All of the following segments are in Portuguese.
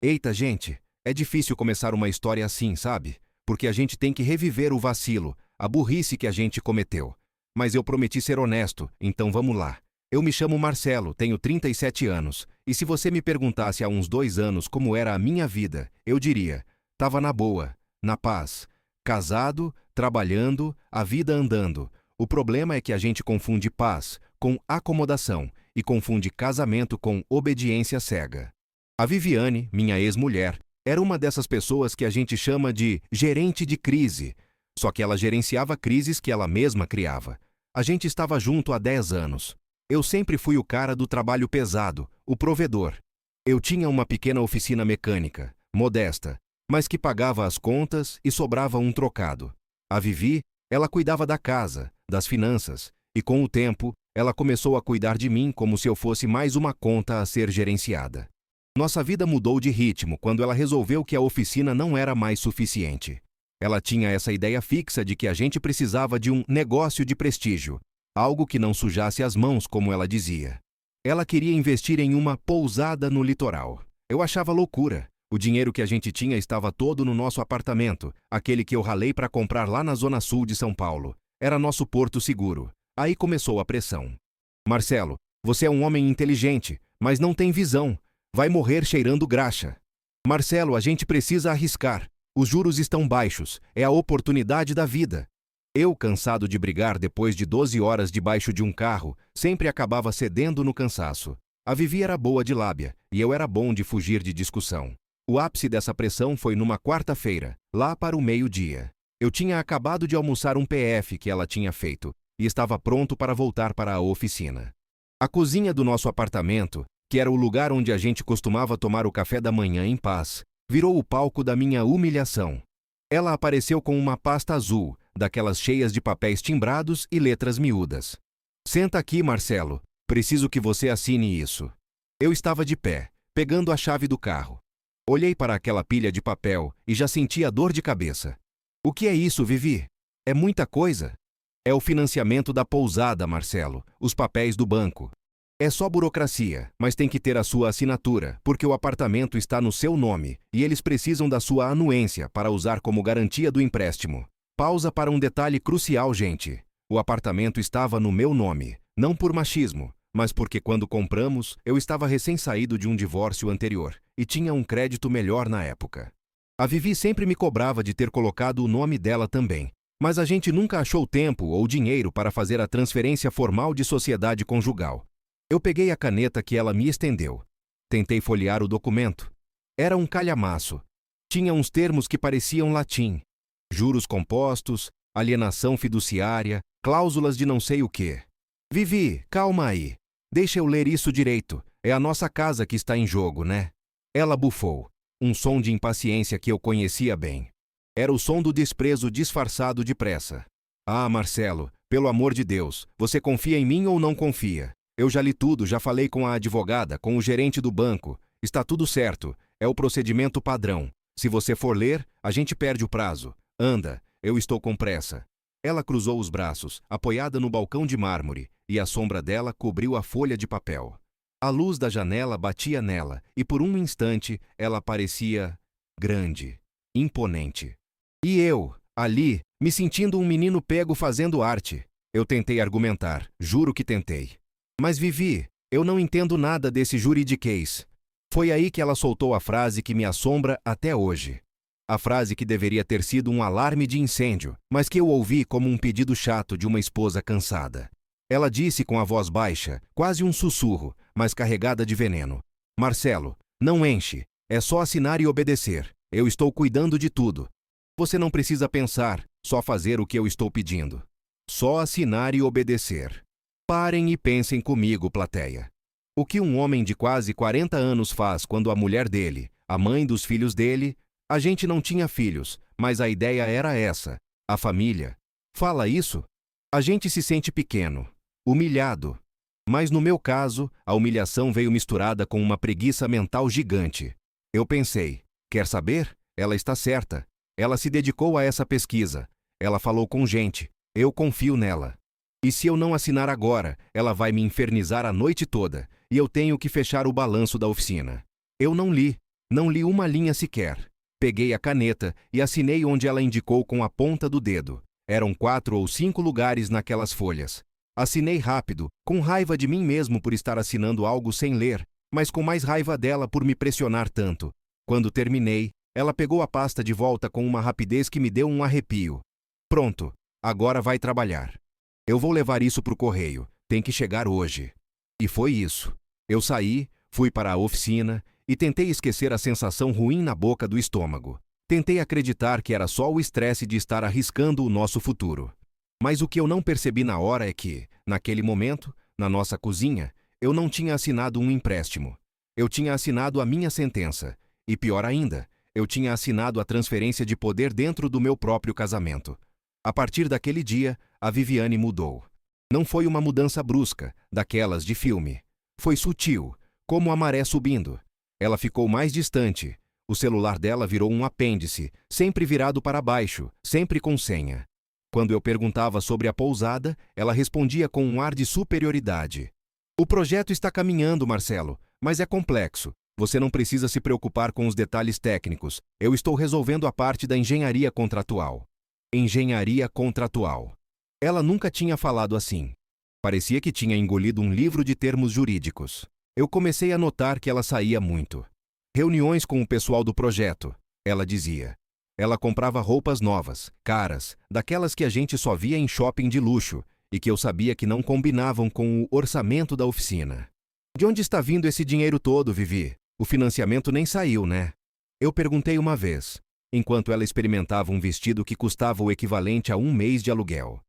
Eita, gente, é difícil começar uma história assim, sabe? Porque a gente tem que reviver o vacilo, a burrice que a gente cometeu. Mas eu prometi ser honesto, então vamos lá. Eu me chamo Marcelo, tenho 37 anos, e se você me perguntasse há uns 2 anos como era a minha vida, eu diria: tava na boa, na paz, casado, trabalhando, a vida andando. O problema é que a gente confunde paz com acomodação e confunde casamento com obediência cega. A Viviane, minha ex-mulher, era uma dessas pessoas que a gente chama de gerente de crise, só que ela gerenciava crises que ela mesma criava. A gente estava junto há 10 anos. Eu sempre fui o cara do trabalho pesado, o provedor. Eu tinha uma pequena oficina mecânica, modesta, mas que pagava as contas e sobrava um trocado. A Vivi, ela cuidava da casa, das finanças, e com o tempo, ela começou a cuidar de mim como se eu fosse mais uma conta a ser gerenciada. Nossa vida mudou de ritmo quando ela resolveu que a oficina não era mais suficiente. Ela tinha essa ideia fixa de que a gente precisava de um negócio de prestígio, algo que não sujasse as mãos, como ela dizia. Ela queria investir em uma pousada no litoral. Eu achava loucura. O dinheiro que a gente tinha estava todo no nosso apartamento, aquele que eu ralei para comprar lá na zona sul de São Paulo. Era nosso porto seguro. Aí começou a pressão. Marcelo, você é um homem inteligente, mas não tem visão. Vai morrer cheirando graxa. Marcelo, a gente precisa arriscar. Os juros estão baixos. É a oportunidade da vida. Eu, cansado de brigar depois de 12 horas debaixo de um carro, sempre acabava cedendo no cansaço. A Vivi era boa de lábia, e eu era bom de fugir de discussão. O ápice dessa pressão foi numa quarta-feira, lá para o meio-dia. Eu tinha acabado de almoçar um PF que ela tinha feito, e estava pronto para voltar para a oficina. A cozinha do nosso apartamento, que era o lugar onde a gente costumava tomar o café da manhã em paz, virou o palco da minha humilhação. Ela apareceu com uma pasta azul, daquelas cheias de papéis timbrados e letras miúdas. Senta aqui, Marcelo. Preciso que você assine isso. Eu estava de pé, pegando a chave do carro. Olhei para aquela pilha de papel e já sentia dor de cabeça. O que é isso, Vivi? É muita coisa. É o financiamento da pousada, Marcelo, os papéis do banco. É só burocracia, mas tem que ter a sua assinatura, porque o apartamento está no seu nome e eles precisam da sua anuência para usar como garantia do empréstimo. Pausa para um detalhe crucial, gente. O apartamento estava no meu nome, não por machismo, mas porque quando compramos, eu estava recém-saído de um divórcio anterior e tinha um crédito melhor na época. A Vivi sempre me cobrava de ter colocado o nome dela também, mas a gente nunca achou tempo ou dinheiro para fazer a transferência formal de sociedade conjugal. Eu peguei a caneta que ela me estendeu. Tentei folhear o documento. Era um calhamaço. Tinha uns termos que pareciam latim. Juros compostos, alienação fiduciária, cláusulas de não sei o quê. Vivi, calma aí. Deixa eu ler isso direito. É a nossa casa que está em jogo, né? Ela bufou. Um som de impaciência que eu conhecia bem. Era o som do desprezo disfarçado de pressa. Ah, Marcelo, pelo amor de Deus, você confia em mim ou não confia? Eu já li tudo, já falei com a advogada, com o gerente do banco. Está tudo certo. É o procedimento padrão. Se você for ler, a gente perde o prazo. Anda, eu estou com pressa. Ela cruzou os braços, apoiada no balcão de mármore, e a sombra dela cobriu a folha de papel. A luz da janela batia nela, e por um instante ela parecia grande, imponente. E eu, ali, me sentindo um menino pego fazendo arte. Eu tentei argumentar, juro que tentei. Mas Vivi, eu não entendo nada desse juridiquês. Foi aí que ela soltou a frase que me assombra até hoje. A frase que deveria ter sido um alarme de incêndio, mas que eu ouvi como um pedido chato de uma esposa cansada. Ela disse com a voz baixa, quase um sussurro, mas carregada de veneno: Marcelo, não enche, é só assinar e obedecer. Eu estou cuidando de tudo. Você não precisa pensar, só fazer o que eu estou pedindo. Só assinar e obedecer. Parem e pensem comigo, plateia. O que um homem de quase 40 anos faz quando a mulher dele, a mãe dos filhos dele... A gente não tinha filhos, mas a ideia era essa. A família. Fala isso? A gente se sente pequeno, humilhado. Mas no meu caso, a humilhação veio misturada com uma preguiça mental gigante. Eu pensei, quer saber? Ela está certa. Ela se dedicou a essa pesquisa. Ela falou com gente. Eu confio nela. E se eu não assinar agora, ela vai me infernizar a noite toda, e eu tenho que fechar o balanço da oficina. Eu não li. Não li uma linha sequer. Peguei a caneta e assinei onde ela indicou com a ponta do dedo. Eram 4 ou 5 lugares naquelas folhas. Assinei rápido, com raiva de mim mesmo por estar assinando algo sem ler, mas com mais raiva dela por me pressionar tanto. Quando terminei, ela pegou a pasta de volta com uma rapidez que me deu um arrepio. Pronto, agora vai trabalhar. Eu vou levar isso pro correio, tem que chegar hoje. E foi isso. Eu saí, fui para a oficina e tentei esquecer a sensação ruim na boca do estômago. Tentei acreditar que era só o estresse de estar arriscando o nosso futuro. Mas o que eu não percebi na hora é que, naquele momento, na nossa cozinha, eu não tinha assinado um empréstimo. Eu tinha assinado a minha sentença. E pior ainda, eu tinha assinado a transferência de poder dentro do meu próprio casamento. A partir daquele dia, a Viviane mudou. Não foi uma mudança brusca, daquelas de filme. Foi sutil, como a maré subindo. Ela ficou mais distante. O celular dela virou um apêndice, sempre virado para baixo, sempre com senha. Quando eu perguntava sobre a pousada, ela respondia com um ar de superioridade. O projeto está caminhando, Marcelo, mas é complexo. Você não precisa se preocupar com os detalhes técnicos. Eu estou resolvendo a parte da engenharia contratual. Engenharia contratual. Ela nunca tinha falado assim. Parecia que tinha engolido um livro de termos jurídicos. Eu comecei a notar que ela saía muito. Reuniões com o pessoal do projeto, ela dizia. Ela comprava roupas novas, caras, daquelas que a gente só via em shopping de luxo e que eu sabia que não combinavam com o orçamento da oficina. De onde está vindo esse dinheiro todo, Vivi? O financiamento nem saiu, né? Eu perguntei uma vez, enquanto ela experimentava um vestido que custava o equivalente a um mês de aluguel.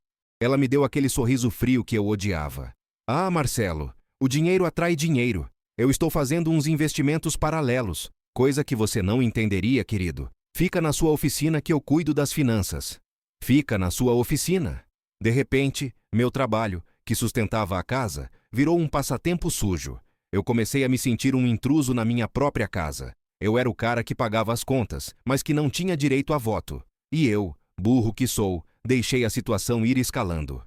Ela me deu aquele sorriso frio que eu odiava. Ah, Marcelo, o dinheiro atrai dinheiro. Eu estou fazendo uns investimentos paralelos, coisa que você não entenderia, querido. Fica na sua oficina que eu cuido das finanças. Fica na sua oficina. De repente, meu trabalho, que sustentava a casa, virou um passatempo sujo. Eu comecei a me sentir um intruso na minha própria casa. Eu era o cara que pagava as contas, mas que não tinha direito a voto. E eu, burro que sou, deixei a situação ir escalando.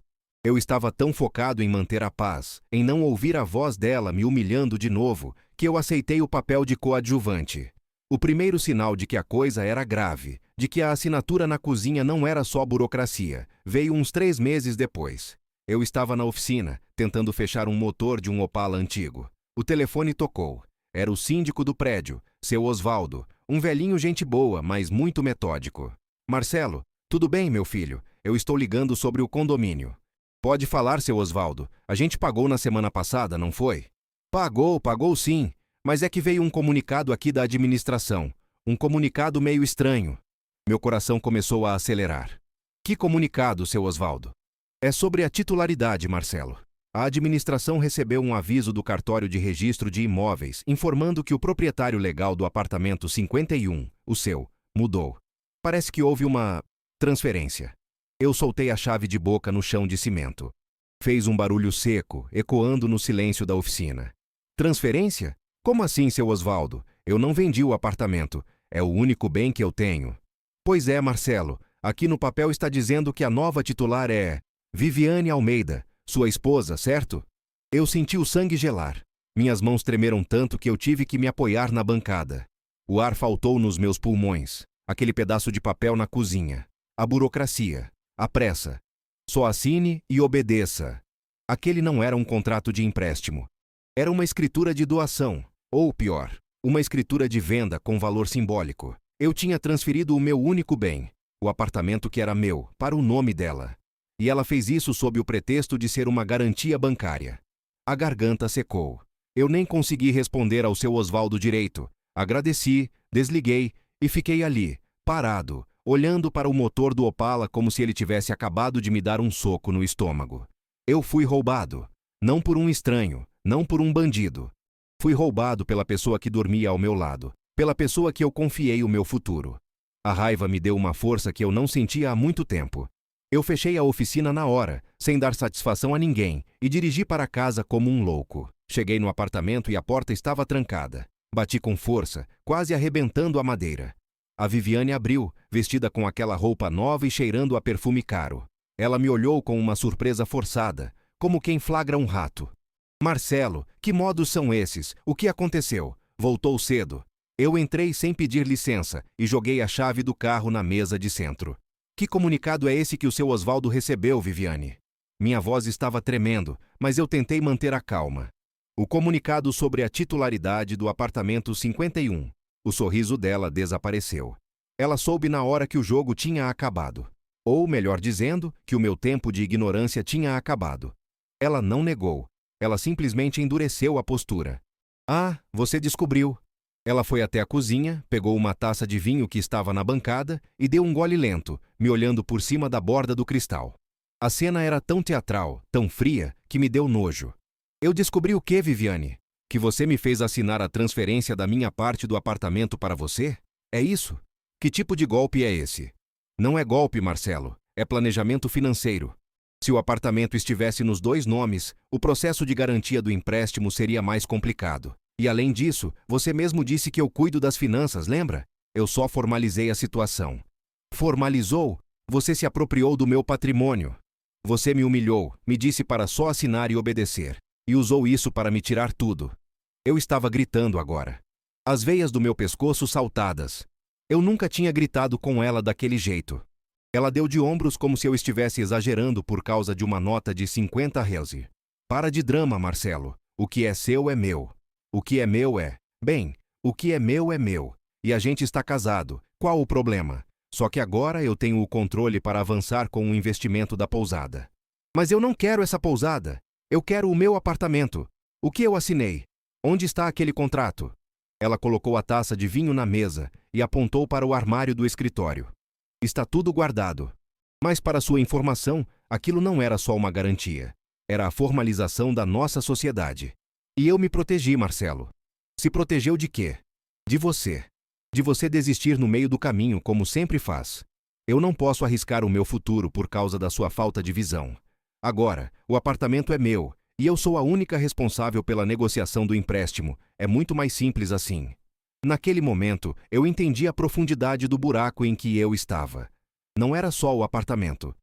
Eu estava tão focado em manter a paz, em não ouvir a voz dela me humilhando de novo, que eu aceitei o papel de coadjuvante. O primeiro sinal de que a coisa era grave, de que a assinatura na cozinha não era só burocracia, veio uns 3 meses depois. Eu estava na oficina, tentando fechar um motor de um Opala antigo. O telefone tocou. Era o síndico do prédio, seu Osvaldo, um velhinho gente boa, mas muito metódico. Marcelo, tudo bem, meu filho? Eu estou ligando sobre o condomínio. Pode falar, seu Osvaldo. A gente pagou na semana passada, não foi? Pagou sim. Mas é que veio um comunicado aqui da administração. Um comunicado meio estranho. Meu coração começou a acelerar. Que comunicado, seu Osvaldo? É sobre a titularidade, Marcelo. A administração recebeu um aviso do cartório de registro de imóveis informando que o proprietário legal do apartamento 51, o seu, mudou. Parece que houve uma transferência. Eu soltei a chave de boca no chão de cimento. Fez um barulho seco, ecoando no silêncio da oficina. Transferência? Como assim, seu Osvaldo? Eu não vendi o apartamento. É o único bem que eu tenho. Pois é, Marcelo. Aqui no papel está dizendo que a nova titular é Viviane Almeida, sua esposa, certo? Eu senti o sangue gelar. Minhas mãos tremeram tanto que eu tive que me apoiar na bancada. O ar faltou nos meus pulmões. Aquele pedaço de papel na cozinha. A burocracia. A pressa. Só assine e obedeça. Aquele não era um contrato de empréstimo. Era uma escritura de doação. Ou pior, uma escritura de venda com valor simbólico. Eu tinha transferido o meu único bem, o apartamento que era meu, para o nome dela. E ela fez isso sob o pretexto de ser uma garantia bancária. A garganta secou. Eu nem consegui responder ao seu Osvaldo direito. Agradeci, desliguei e fiquei ali, parado, olhando para o motor do Opala como se ele tivesse acabado de me dar um soco no estômago. Eu fui roubado. Não por um estranho, não por um bandido. Fui roubado pela pessoa que dormia ao meu lado, pela pessoa que eu confiei o meu futuro. A raiva me deu uma força que eu não sentia há muito tempo. Eu fechei a oficina na hora, sem dar satisfação a ninguém, e dirigi para casa como um louco. Cheguei no apartamento e a porta estava trancada. Bati com força, quase arrebentando a madeira. A Viviane abriu, vestida com aquela roupa nova e cheirando a perfume caro. Ela me olhou com uma surpresa forçada, como quem flagra um rato. Marcelo, que modos são esses? O que aconteceu? Voltou cedo. Eu entrei sem pedir licença e joguei a chave do carro na mesa de centro. Que comunicado é esse que o seu Osvaldo recebeu, Viviane? Minha voz estava tremendo, mas eu tentei manter a calma. O comunicado sobre a titularidade do apartamento 51. O sorriso dela desapareceu. Ela soube na hora que o jogo tinha acabado. Ou, melhor dizendo, que o meu tempo de ignorância tinha acabado. Ela não negou. Ela simplesmente endureceu a postura. Ah, você descobriu. Ela foi até a cozinha, pegou uma taça de vinho que estava na bancada e deu um gole lento, me olhando por cima da borda do cristal. A cena era tão teatral, tão fria, que me deu nojo. Eu descobri o quê, Viviane? Que você me fez assinar a transferência da minha parte do apartamento para você? É isso? Que tipo de golpe é esse? Não é golpe, Marcelo. É planejamento financeiro. Se o apartamento estivesse nos 2 nomes, o processo de garantia do empréstimo seria mais complicado. E além disso, você mesmo disse que eu cuido das finanças, lembra? Eu só formalizei a situação. Formalizou? Você se apropriou do meu patrimônio. Você me humilhou, me disse para só assinar e obedecer. E usou isso para me tirar tudo. Eu estava gritando agora. As veias do meu pescoço saltadas. Eu nunca tinha gritado com ela daquele jeito. Ela deu de ombros como se eu estivesse exagerando por causa de uma nota de 50 reais. Para de drama, Marcelo. O que é seu é meu. O que é meu é... Bem, o que é meu é meu. E a gente está casado. Qual o problema? Só que agora eu tenho o controle para avançar com o investimento da pousada. Mas eu não quero essa pousada. Eu quero o meu apartamento. O que eu assinei? Onde está aquele contrato? Ela colocou a taça de vinho na mesa e apontou para o armário do escritório. Está tudo guardado. Mas para sua informação, aquilo não era só uma garantia. Era a formalização da nossa sociedade. E eu me protegi, Marcelo. Se protegeu de quê? De você. De você desistir no meio do caminho, como sempre faz. Eu não posso arriscar o meu futuro por causa da sua falta de visão. Agora, o apartamento é meu, e eu sou a única responsável pela negociação do empréstimo. É muito mais simples assim. Naquele momento, eu entendi a profundidade do buraco em que eu estava. Não era só o apartamento.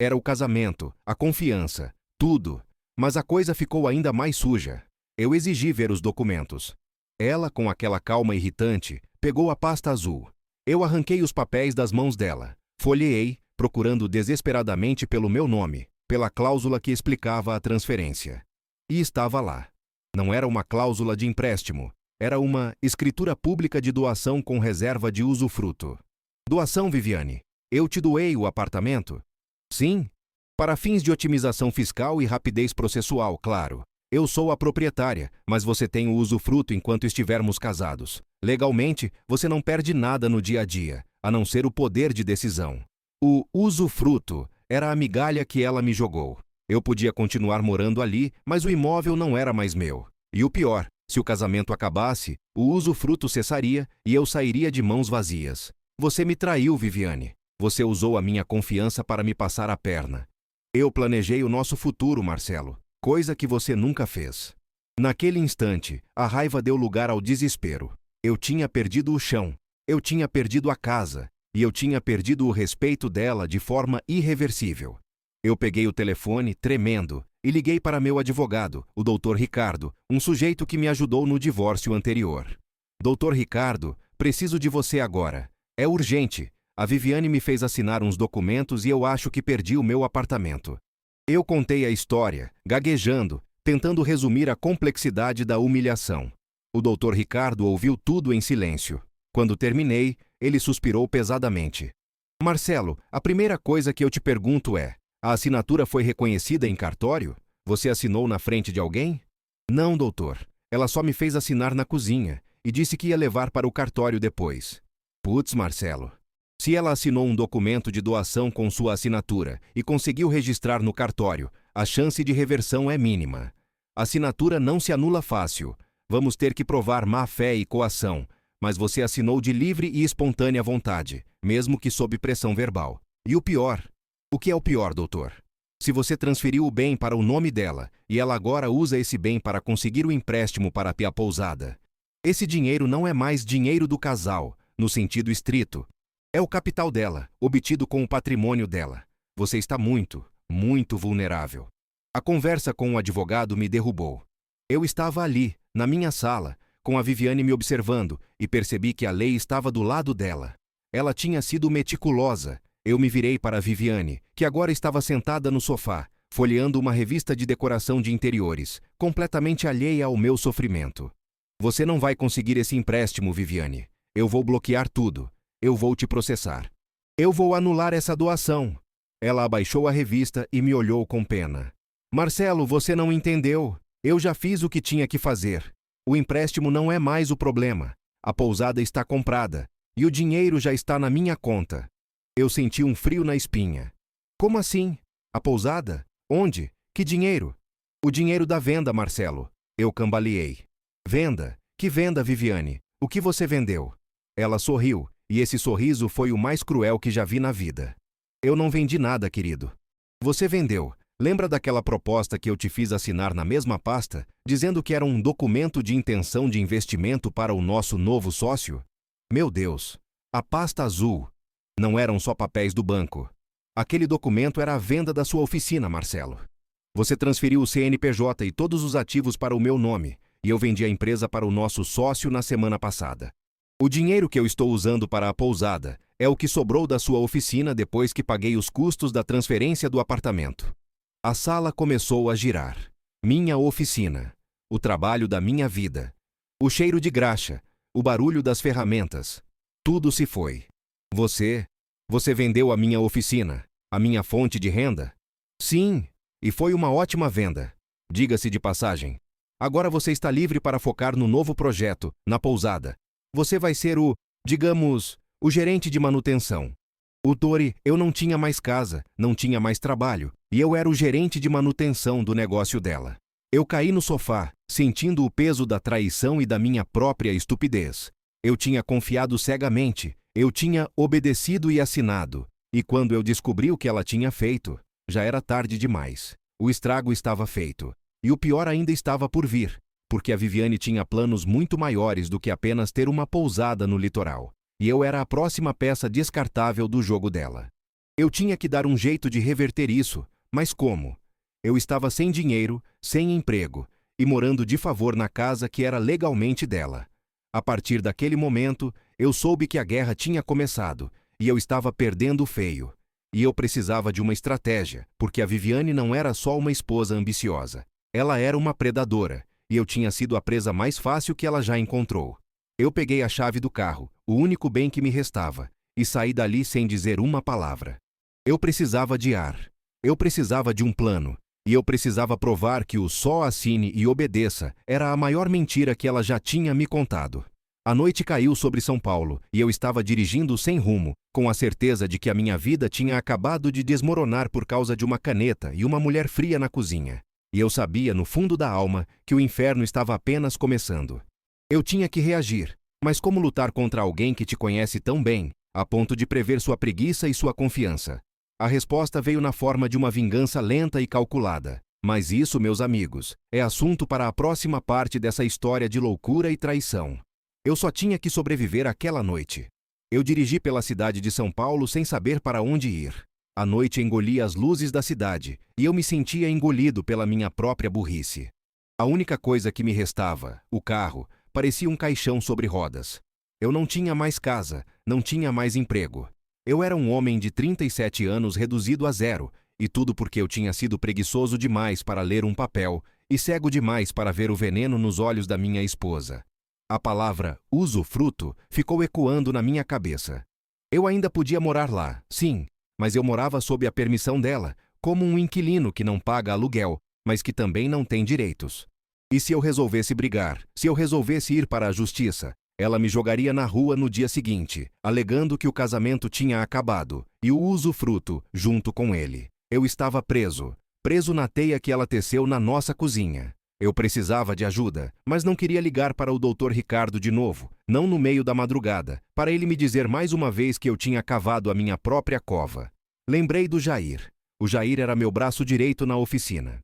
Era o casamento, a confiança, tudo. Mas a coisa ficou ainda mais suja. Eu exigi ver os documentos. Ela, com aquela calma irritante, pegou a pasta azul. Eu arranquei os papéis das mãos dela. Folheei, procurando desesperadamente pelo meu nome, pela cláusula que explicava a transferência. E estava lá. Não era uma cláusula de empréstimo. Era uma escritura pública de doação com reserva de usufruto. Doação, Viviane. Eu te doei o apartamento? Sim. Para fins de otimização fiscal e rapidez processual, claro. Eu sou a proprietária, mas você tem o usufruto enquanto estivermos casados. Legalmente, você não perde nada no dia a dia, a não ser o poder de decisão. O usufruto era a migalha que ela me jogou. Eu podia continuar morando ali, mas o imóvel não era mais meu. E o pior, se o casamento acabasse, o usufruto cessaria e eu sairia de mãos vazias. Você me traiu, Viviane. Você usou a minha confiança para me passar a perna. Eu planejei o nosso futuro, Marcelo, coisa que você nunca fez. Naquele instante, a raiva deu lugar ao desespero. Eu tinha perdido o chão, eu tinha perdido a casa, e eu tinha perdido o respeito dela de forma irreversível. Eu peguei o telefone, tremendo, e liguei para meu advogado, o Dr. Ricardo, um sujeito que me ajudou no divórcio anterior. Dr. Ricardo, preciso de você agora. É urgente. A Viviane me fez assinar uns documentos e eu acho que perdi o meu apartamento. Eu contei a história, gaguejando, tentando resumir a complexidade da humilhação. O Dr. Ricardo ouviu tudo em silêncio. Quando terminei, ele suspirou pesadamente. Marcelo, a primeira coisa que eu te pergunto é: a assinatura foi reconhecida em cartório? Você assinou na frente de alguém? Não, doutor. Ela só me fez assinar na cozinha e disse que ia levar para o cartório depois. Putz, Marcelo. Se ela assinou um documento de doação com sua assinatura e conseguiu registrar no cartório, a chance de reversão é mínima. A assinatura não se anula fácil. Vamos ter que provar má-fé e coação, mas você assinou de livre e espontânea vontade, mesmo que sob pressão verbal. E o pior... O que é o pior, doutor? Se você transferiu o bem para o nome dela e ela agora usa esse bem para conseguir o empréstimo para a pousada, esse dinheiro não é mais dinheiro do casal, no sentido estrito. É o capital dela, obtido com o patrimônio dela. Você está muito, muito vulnerável. A conversa com o advogado me derrubou. Eu estava ali, na minha sala, com a Viviane me observando, e percebi que a lei estava do lado dela. Ela tinha sido meticulosa. Eu me virei para a Viviane, que agora estava sentada no sofá, folheando uma revista de decoração de interiores, completamente alheia ao meu sofrimento. Você não vai conseguir esse empréstimo, Viviane. Eu vou bloquear tudo. Eu vou te processar. Eu vou anular essa doação. Ela abaixou a revista e me olhou com pena. Marcelo, você não entendeu. Eu já fiz o que tinha que fazer. O empréstimo não é mais o problema. A pousada está comprada. E o dinheiro já está na minha conta. Eu senti um frio na espinha. Como assim? A pousada? Onde? Que dinheiro? O dinheiro da venda, Marcelo. Eu cambaleei. Venda? Que venda, Viviane? O que você vendeu? Ela sorriu, e esse sorriso foi o mais cruel que já vi na vida. Eu não vendi nada, querido. Você vendeu. Lembra daquela proposta que eu te fiz assinar na mesma pasta, dizendo que era um documento de intenção de investimento para o nosso novo sócio? Meu Deus! A pasta azul. Não eram só papéis do banco. Aquele documento era a venda da sua oficina, Marcelo. Você transferiu o CNPJ e todos os ativos para o meu nome, e eu vendi a empresa para o nosso sócio na semana passada. O dinheiro que eu estou usando para a pousada é o que sobrou da sua oficina depois que paguei os custos da transferência do apartamento. A sala começou a girar. Minha oficina. O trabalho da minha vida. O cheiro de graxa. O barulho das ferramentas. Tudo se foi. Você vendeu a minha oficina, a minha fonte de renda? Sim, e foi uma ótima venda. Diga-se de passagem. Agora você está livre para focar no novo projeto, na pousada. Você vai ser o gerente de manutenção. O Tori, eu não tinha mais casa, não tinha mais trabalho, e eu era o gerente de manutenção do negócio dela. Eu caí no sofá, sentindo o peso da traição e da minha própria estupidez. Eu tinha confiado cegamente, eu tinha obedecido e assinado, e quando eu descobri o que ela tinha feito, já era tarde demais. O estrago estava feito, e o pior ainda estava por vir, porque a Viviane tinha planos muito maiores do que apenas ter uma pousada no litoral, e eu era a próxima peça descartável do jogo dela. Eu tinha que dar um jeito de reverter isso, mas como? Eu estava sem dinheiro, sem emprego, e morando de favor na casa que era legalmente dela. A partir daquele momento, eu soube que a guerra tinha começado, e eu estava perdendo feio. E eu precisava de uma estratégia, porque a Viviane não era só uma esposa ambiciosa. Ela era uma predadora, e eu tinha sido a presa mais fácil que ela já encontrou. Eu peguei a chave do carro, o único bem que me restava, e saí dali sem dizer uma palavra. Eu precisava de ar. Eu precisava de um plano. E eu precisava provar que o só assine e obedeça era a maior mentira que ela já tinha me contado. A noite caiu sobre São Paulo, e eu estava dirigindo sem rumo, com a certeza de que a minha vida tinha acabado de desmoronar por causa de uma caneta e uma mulher fria na cozinha. E eu sabia, no fundo da alma, que o inferno estava apenas começando. Eu tinha que reagir, mas como lutar contra alguém que te conhece tão bem, a ponto de prever sua preguiça e sua confiança? A resposta veio na forma de uma vingança lenta e calculada. Mas isso, meus amigos, é assunto para a próxima parte dessa história de loucura e traição. Eu só tinha que sobreviver àquela noite. Eu dirigi pela cidade de São Paulo sem saber para onde ir. A noite engolia as luzes da cidade, e eu me sentia engolido pela minha própria burrice. A única coisa que me restava, o carro, parecia um caixão sobre rodas. Eu não tinha mais casa, não tinha mais emprego. Eu era um homem de 37 anos reduzido a zero, e tudo porque eu tinha sido preguiçoso demais para ler um papel e cego demais para ver o veneno nos olhos da minha esposa. A palavra usufruto ficou ecoando na minha cabeça. Eu ainda podia morar lá, sim, mas eu morava sob a permissão dela, como um inquilino que não paga aluguel, mas que também não tem direitos. E se eu resolvesse brigar, se eu resolvesse ir para a justiça, ela me jogaria na rua no dia seguinte, alegando que o casamento tinha acabado, e o usufruto junto com ele. Eu estava preso na teia que ela teceu na nossa cozinha. Eu precisava de ajuda, mas não queria ligar para o Dr. Ricardo de novo, não no meio da madrugada, para ele me dizer mais uma vez que eu tinha cavado a minha própria cova. Lembrei do Jair. O Jair era meu braço direito na oficina.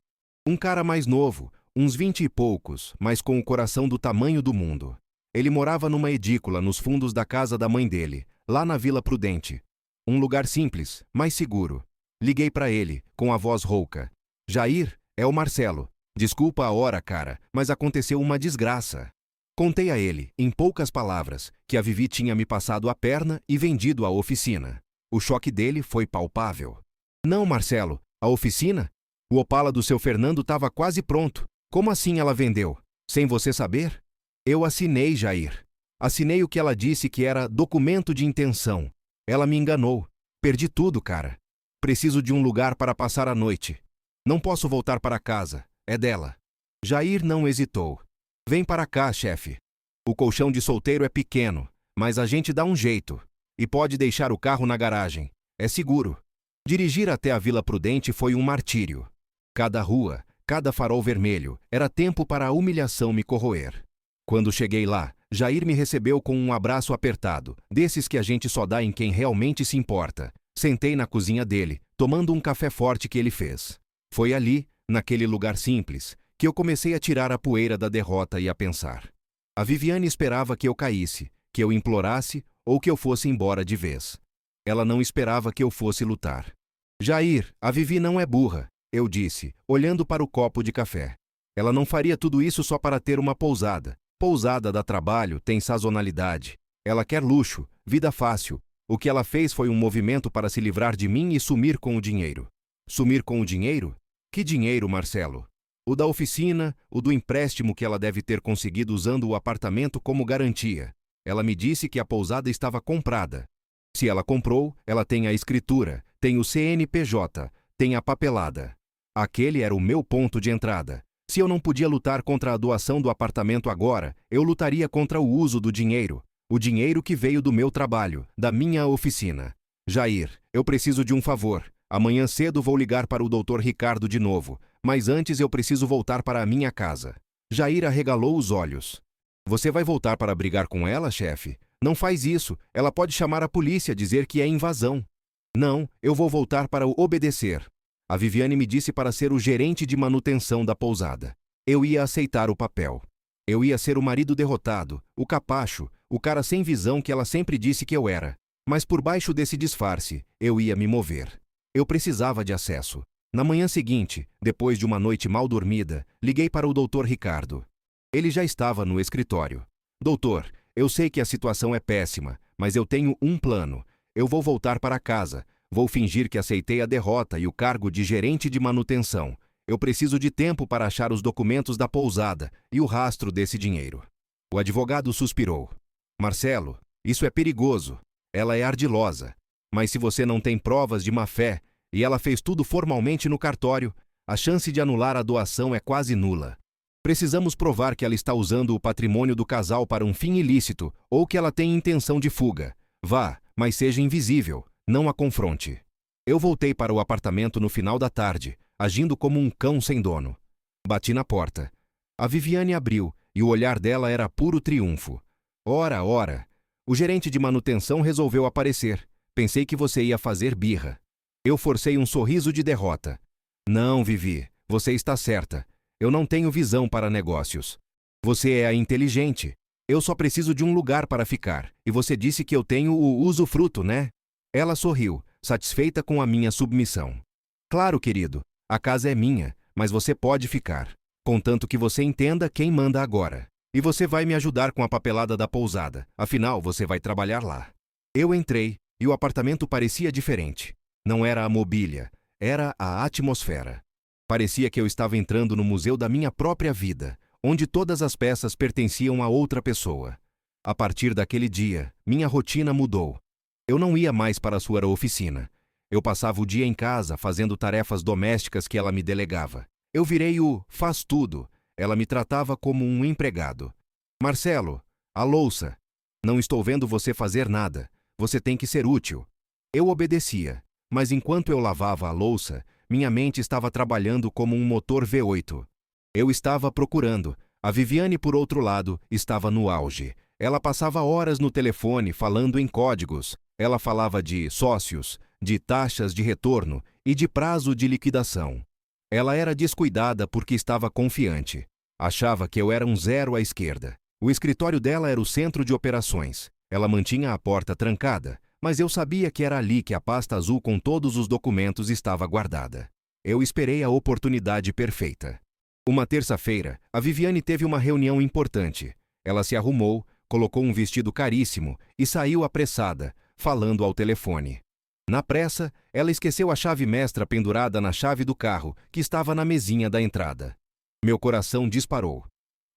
Um cara mais novo, uns 20 e poucos, mas com o coração do tamanho do mundo. Ele morava numa edícula nos fundos da casa da mãe dele, lá na Vila Prudente. Um lugar simples, mas seguro. Liguei para ele, com a voz rouca. Jair, é o Marcelo. Desculpa a hora, cara, mas aconteceu uma desgraça. Contei a ele, em poucas palavras, que a Vivi tinha me passado a perna e vendido a oficina. O choque dele foi palpável. Não, Marcelo, a oficina? O Opala do seu Fernando estava quase pronto. Como assim ela vendeu? Sem você saber? Eu assinei, Jair. Assinei o que ela disse que era documento de intenção. Ela me enganou. Perdi tudo, cara. Preciso de um lugar para passar a noite. Não posso voltar para casa. É dela. Jair não hesitou. Vem para cá, chefe. O colchão de solteiro é pequeno, mas a gente dá um jeito. E pode deixar o carro na garagem. É seguro. Dirigir até a Vila Prudente foi um martírio. Cada rua, cada farol vermelho, era tempo para a humilhação me corroer. Quando cheguei lá, Jair me recebeu com um abraço apertado, desses que a gente só dá em quem realmente se importa. Sentei na cozinha dele, tomando um café forte que ele fez. Foi ali, naquele lugar simples, que eu comecei a tirar a poeira da derrota e a pensar. A Viviane esperava que eu caísse, que eu implorasse ou que eu fosse embora de vez. Ela não esperava que eu fosse lutar. Jair, a Vivi não é burra, eu disse, olhando para o copo de café. Ela não faria tudo isso só para ter uma pousada. Pousada dá trabalho, tem sazonalidade. Ela quer luxo, vida fácil. O que ela fez foi um movimento para se livrar de mim e sumir com o dinheiro. Sumir com o dinheiro? Que dinheiro, Marcelo? O da oficina, o do empréstimo que ela deve ter conseguido usando o apartamento como garantia. Ela me disse que a pousada estava comprada. Se ela comprou, ela tem a escritura, tem o CNPJ, tem a papelada. Aquele era o meu ponto de entrada. Se eu não podia lutar contra a doação do apartamento agora, eu lutaria contra o uso do dinheiro. O dinheiro que veio do meu trabalho, da minha oficina. Jair, eu preciso de um favor. Amanhã cedo vou ligar para o Dr. Ricardo de novo, mas antes eu preciso voltar para a minha casa. Jair arregalou os olhos. Você vai voltar para brigar com ela, chefe? Não faz isso, ela pode chamar a polícia, dizer que é invasão. Não, eu vou voltar para o obedecer. A Viviane me disse para ser o gerente de manutenção da pousada. Eu ia aceitar o papel. Eu ia ser o marido derrotado, o capacho, o cara sem visão que ela sempre disse que eu era. Mas por baixo desse disfarce, eu ia me mover. Eu precisava de acesso. Na manhã seguinte, depois de uma noite mal dormida, liguei para o Dr. Ricardo. Ele já estava no escritório. Doutor, eu sei que a situação é péssima, mas eu tenho um plano. Eu vou voltar para casa. Vou fingir que aceitei a derrota e o cargo de gerente de manutenção. Eu preciso de tempo para achar os documentos da pousada e o rastro desse dinheiro. O advogado suspirou. Marcelo, isso é perigoso. Ela é ardilosa. Mas se você não tem provas de má-fé e ela fez tudo formalmente no cartório, a chance de anular a doação é quase nula. Precisamos provar que ela está usando o patrimônio do casal para um fim ilícito ou que ela tem intenção de fuga. Vá, mas seja invisível. Não a confronte. Eu voltei para o apartamento no final da tarde, agindo como um cão sem dono. Bati na porta. A Viviane abriu, e o olhar dela era puro triunfo. Ora, ora. O gerente de manutenção resolveu aparecer. Pensei que você ia fazer birra. Eu forcei um sorriso de derrota. Não, Vivi, você está certa. Eu não tenho visão para negócios. Você é a inteligente. Eu só preciso de um lugar para ficar, e você disse que eu tenho o usufruto, né? Ela sorriu, satisfeita com a minha submissão. Claro, querido, a casa é minha, mas você pode ficar, contanto que você entenda quem manda agora. E você vai me ajudar com a papelada da pousada, afinal você vai trabalhar lá. Eu entrei, e o apartamento parecia diferente. Não era a mobília, era a atmosfera. Parecia que eu estava entrando no museu da minha própria vida, onde todas as peças pertenciam a outra pessoa. A partir daquele dia, minha rotina mudou. Eu não ia mais para a sua oficina. Eu passava o dia em casa fazendo tarefas domésticas que ela me delegava. Eu virei o faz tudo. Ela me tratava como um empregado. Marcelo, a louça. Não estou vendo você fazer nada. Você tem que ser útil. Eu obedecia, mas enquanto eu lavava a louça, minha mente estava trabalhando como um motor V8. Eu estava procurando. A Viviane, por outro lado, estava no auge. Ela passava horas no telefone falando em códigos. Ela falava de sócios, de taxas de retorno e de prazo de liquidação. Ela era descuidada porque estava confiante. Achava que eu era um zero à esquerda. O escritório dela era o centro de operações. Ela mantinha a porta trancada, mas eu sabia que era ali que a pasta azul com todos os documentos estava guardada. Eu esperei a oportunidade perfeita. Uma terça-feira, a Viviane teve uma reunião importante. Ela se arrumou, colocou um vestido caríssimo e saiu apressada, falando ao telefone. Na pressa, ela esqueceu a chave mestra pendurada na chave do carro, que estava na mesinha da entrada. Meu coração disparou.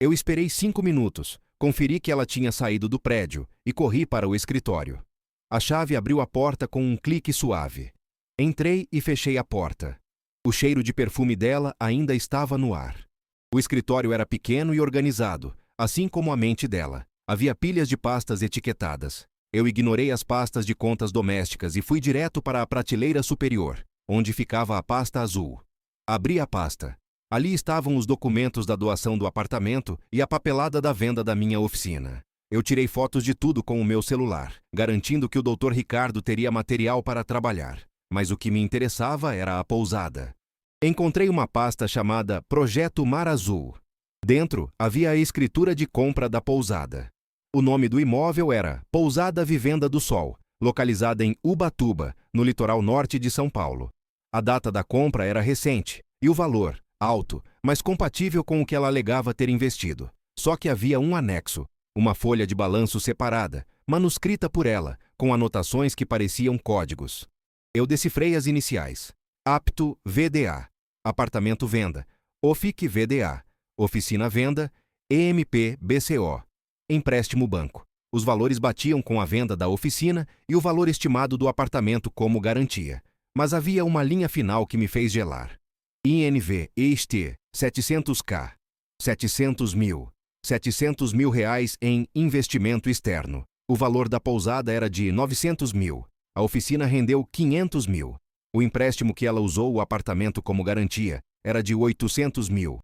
Eu esperei 5 minutos, conferi que ela tinha saído do prédio e corri para o escritório. A chave abriu a porta com um clique suave. Entrei e fechei a porta. O cheiro de perfume dela ainda estava no ar. O escritório era pequeno e organizado, assim como a mente dela. Havia pilhas de pastas etiquetadas. Eu ignorei as pastas de contas domésticas e fui direto para a prateleira superior, onde ficava a pasta azul. Abri a pasta. Ali estavam os documentos da doação do apartamento e a papelada da venda da minha oficina. Eu tirei fotos de tudo com o meu celular, garantindo que o Dr. Ricardo teria material para trabalhar. Mas o que me interessava era a pousada. Encontrei uma pasta chamada Projeto Mar Azul. Dentro havia a escritura de compra da pousada. O nome do imóvel era Pousada Vivenda do Sol, localizada em Ubatuba, no litoral norte de São Paulo. A data da compra era recente e o valor, alto, mas compatível com o que ela alegava ter investido. Só que havia um anexo, uma folha de balanço separada, manuscrita por ela, com anotações que pareciam códigos. Eu decifrei as iniciais. Apto VDA, Apartamento Venda, OFIC VDA, Oficina Venda, EMP BCO, Empréstimo Banco. Os valores batiam com a venda da oficina e o valor estimado do apartamento como garantia. Mas havia uma linha final que me fez gelar. INV EST 700K, 700 mil, 700 mil reais em investimento externo. O valor da pousada era de 900 mil. A oficina rendeu 500 mil. O empréstimo que ela usou o apartamento como garantia era de 800 mil.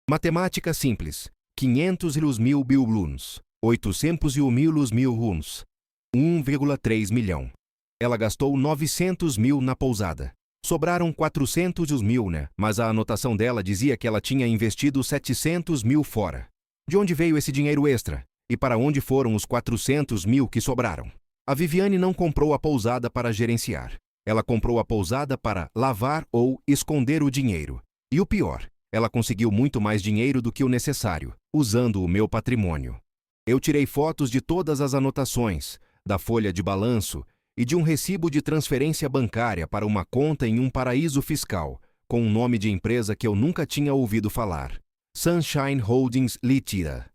Matemática simples. 500 mil bilbluns. 801 mil runs. 1,3 milhão. Ela gastou 900 mil na pousada. Sobraram 400 mil, né? Mas a anotação dela dizia que ela tinha investido 700 mil fora. De onde veio esse dinheiro extra? E para onde foram os 400 mil que sobraram? A Viviane não comprou a pousada para gerenciar. Ela comprou a pousada para lavar ou esconder o dinheiro. E o pior, ela conseguiu muito mais dinheiro do que o necessário, usando o meu patrimônio. Eu tirei fotos de todas as anotações, da folha de balanço e de um recibo de transferência bancária para uma conta em um paraíso fiscal, com um nome de empresa que eu nunca tinha ouvido falar. Sunshine Holdings Ltda.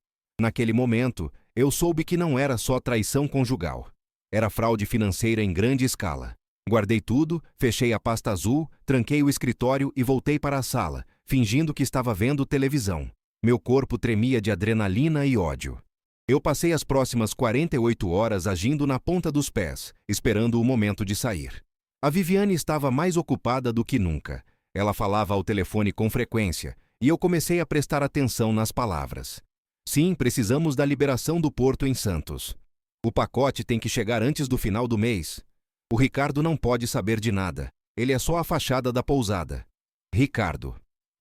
Naquele momento, eu soube que não era só traição conjugal. Era fraude financeira em grande escala. Guardei tudo, fechei a pasta azul, tranquei o escritório e voltei para a sala, fingindo que estava vendo televisão. Meu corpo tremia de adrenalina e ódio. Eu passei as próximas 48 horas agindo na ponta dos pés, esperando o momento de sair. A Viviane estava mais ocupada do que nunca. Ela falava ao telefone com frequência, e eu comecei a prestar atenção nas palavras. Sim, precisamos da liberação do porto em Santos. O pacote tem que chegar antes do final do mês. O Ricardo não pode saber de nada. Ele é só a fachada da pousada. Ricardo.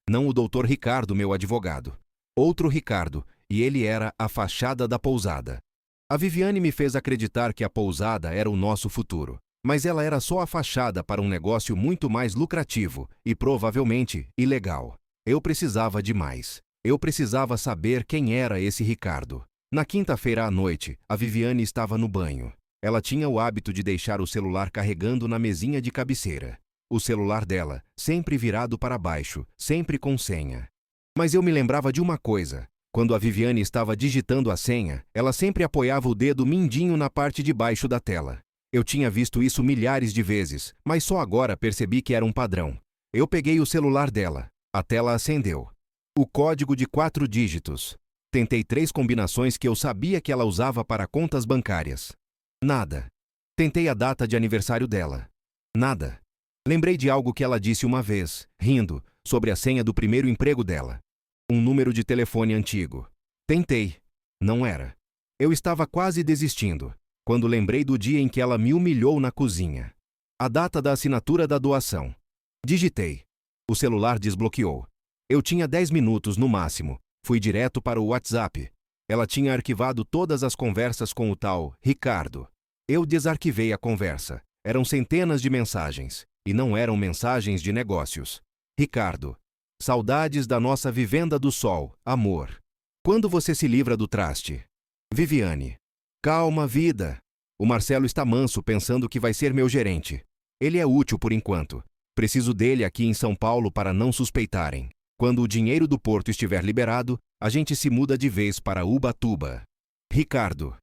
Não o Dr. Ricardo, meu advogado. Outro Ricardo, e ele era a fachada da pousada. A Viviane me fez acreditar que a pousada era o nosso futuro. Mas ela era só a fachada para um negócio muito mais lucrativo e provavelmente ilegal. Eu precisava de mais. Eu precisava saber quem era esse Ricardo. Na quinta-feira à noite, a Viviane estava no banho. Ela tinha o hábito de deixar o celular carregando na mesinha de cabeceira. O celular dela, sempre virado para baixo, sempre com senha. Mas eu me lembrava de uma coisa. Quando a Viviane estava digitando a senha, ela sempre apoiava o dedo mindinho na parte de baixo da tela. Eu tinha visto isso milhares de vezes, mas só agora percebi que era um padrão. Eu peguei o celular dela. A tela acendeu. O código de 4 dígitos. Tentei 3 combinações que eu sabia que ela usava para contas bancárias. Nada. Tentei a data de aniversário dela. Nada. Lembrei de algo que ela disse uma vez, rindo, sobre a senha do primeiro emprego dela. Um número de telefone antigo. Tentei. Não era. Eu estava quase desistindo, quando lembrei do dia em que ela me humilhou na cozinha. A data da assinatura da doação. Digitei. O celular desbloqueou. Eu tinha 10 minutos no máximo. Fui direto para o WhatsApp. Ela tinha arquivado todas as conversas com o tal Ricardo. Eu desarquivei a conversa. Eram centenas de mensagens. E não eram mensagens de negócios. Ricardo. Saudades da nossa vivenda do sol, amor. Quando você se livra do traste? Viviane. Calma, vida. O Marcelo está manso pensando que vai ser meu gerente. Ele é útil por enquanto. Preciso dele aqui em São Paulo para não suspeitarem. Quando o dinheiro do Porto estiver liberado, a gente se muda de vez para Ubatuba. Ricardo.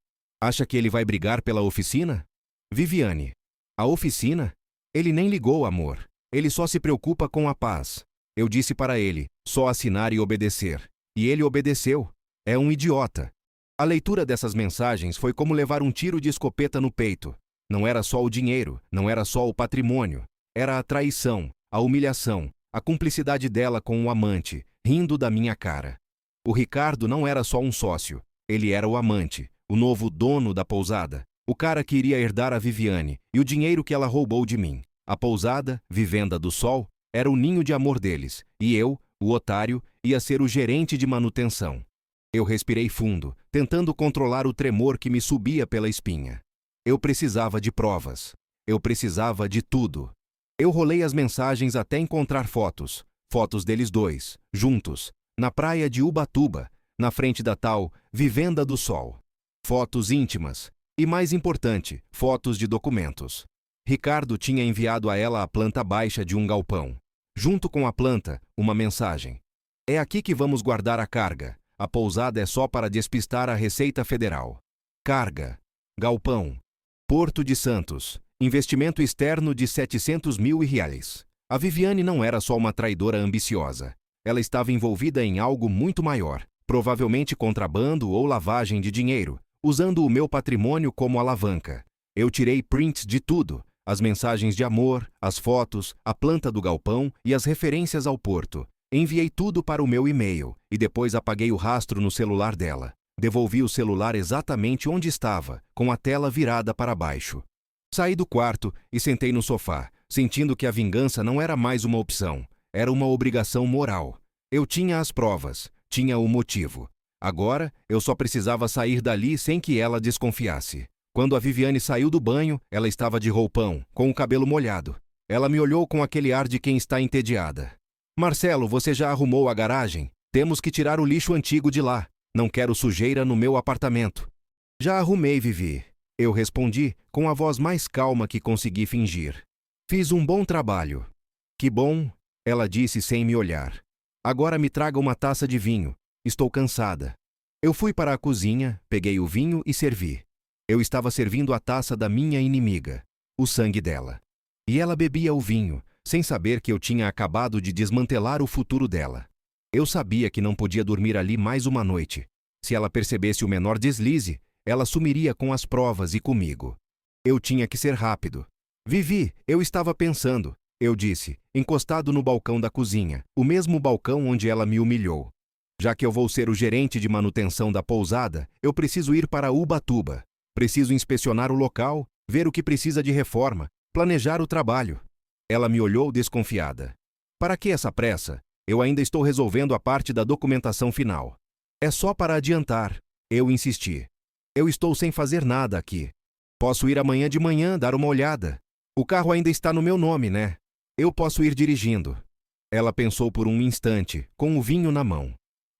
Acha que ele vai brigar pela oficina? Viviane. A oficina? Ele nem ligou, amor. Ele só se preocupa com a paz. Eu disse para ele, só assinar e obedecer. E ele obedeceu. É um idiota. A leitura dessas mensagens foi como levar um tiro de escopeta no peito. Não era só o dinheiro, não era só o patrimônio. Era a traição, a humilhação, a cumplicidade dela com o amante, rindo da minha cara. O Ricardo não era só um sócio. Ele era o amante, o novo dono da pousada. O cara que iria herdar a Viviane e o dinheiro que ela roubou de mim. A pousada, Vivenda do Sol, era o ninho de amor deles. E eu, o otário, ia ser o gerente de manutenção. Eu respirei fundo, tentando controlar o tremor que me subia pela espinha. Eu precisava de provas. Eu precisava de tudo. Eu rolei as mensagens até encontrar fotos. Fotos deles dois, juntos, na praia de Ubatuba, na frente da tal Vivenda do Sol. Fotos íntimas. E mais importante, fotos de documentos. Ricardo tinha enviado a ela a planta baixa de um galpão. Junto com a planta, uma mensagem. É aqui que vamos guardar a carga. A pousada é só para despistar a Receita Federal. Carga. Galpão. Porto de Santos. Investimento externo de R$ 700 mil. A Viviane não era só uma traidora ambiciosa. Ela estava envolvida em algo muito maior, provavelmente contrabando ou lavagem de dinheiro, usando o meu patrimônio como alavanca. Eu tirei prints de tudo, as mensagens de amor, as fotos, a planta do galpão e as referências ao porto. Enviei tudo para o meu e-mail e depois apaguei o rastro no celular dela. Devolvi o celular exatamente onde estava, com a tela virada para baixo. Saí do quarto e sentei no sofá, sentindo que a vingança não era mais uma opção, era uma obrigação moral. Eu tinha as provas, tinha o motivo. Agora, eu só precisava sair dali sem que ela desconfiasse. Quando a Viviane saiu do banho, ela estava de roupão, com o cabelo molhado. Ela me olhou com aquele ar de quem está entediada. Marcelo, você já arrumou a garagem? Temos que tirar o lixo antigo de lá. Não quero sujeira no meu apartamento. Já arrumei, Vivi. Eu respondi com a voz mais calma que consegui fingir. Fiz um bom trabalho. Que bom, ela disse sem me olhar. Agora me traga uma taça de vinho. Estou cansada. Eu fui para a cozinha, peguei o vinho e servi. Eu estava servindo a taça da minha inimiga, o sangue dela. E ela bebia o vinho, sem saber que eu tinha acabado de desmantelar o futuro dela. Eu sabia que não podia dormir ali mais uma noite. Se ela percebesse o menor deslize, ela sumiria com as provas e comigo. Eu tinha que ser rápido. Vivi, eu estava pensando, eu disse, encostado no balcão da cozinha, o mesmo balcão onde ela me humilhou. Já que eu vou ser o gerente de manutenção da pousada, eu preciso ir para Ubatuba. Preciso inspecionar o local, ver o que precisa de reforma, planejar o trabalho. Ela me olhou desconfiada. Para que essa pressa? Eu ainda estou resolvendo a parte da documentação final. É só para adiantar. Eu insisti. Eu estou sem fazer nada aqui. Posso ir amanhã de manhã dar uma olhada. O carro ainda está no meu nome, né? Eu posso ir dirigindo. Ela pensou por um instante, com o vinho na mão.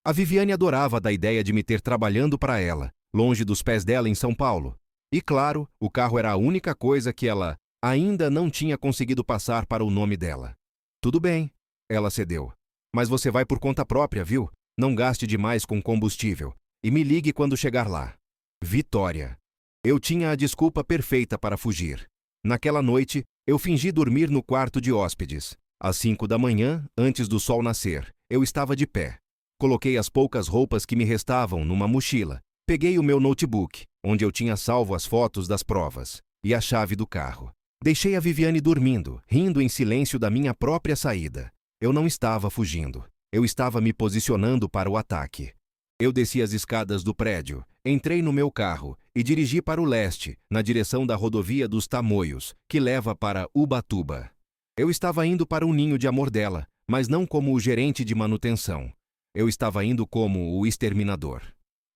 A Viviane adorava da ideia de me ter trabalhando para ela, longe dos pés dela em São Paulo. E claro, o carro era a única coisa que ela ainda não tinha conseguido passar para o nome dela. Tudo bem, ela cedeu. Mas você vai por conta própria, viu? Não gaste demais com combustível. E me ligue quando chegar lá. Vitória. Eu tinha a desculpa perfeita para fugir. Naquela noite, eu fingi dormir no quarto de hóspedes. Às 5 da manhã, antes do sol nascer, eu estava de pé. Coloquei as poucas roupas que me restavam numa mochila. Peguei o meu notebook, onde eu tinha salvo as fotos das provas, e a chave do carro. Deixei a Viviane dormindo, rindo em silêncio da minha própria saída. Eu não estava fugindo. Eu estava me posicionando para o ataque. Eu desci as escadas do prédio, entrei no meu carro e dirigi para o leste, na direção da rodovia dos Tamoios, que leva para Ubatuba. Eu estava indo para o ninho de amor dela, mas não como o gerente de manutenção. Eu estava indo como o exterminador.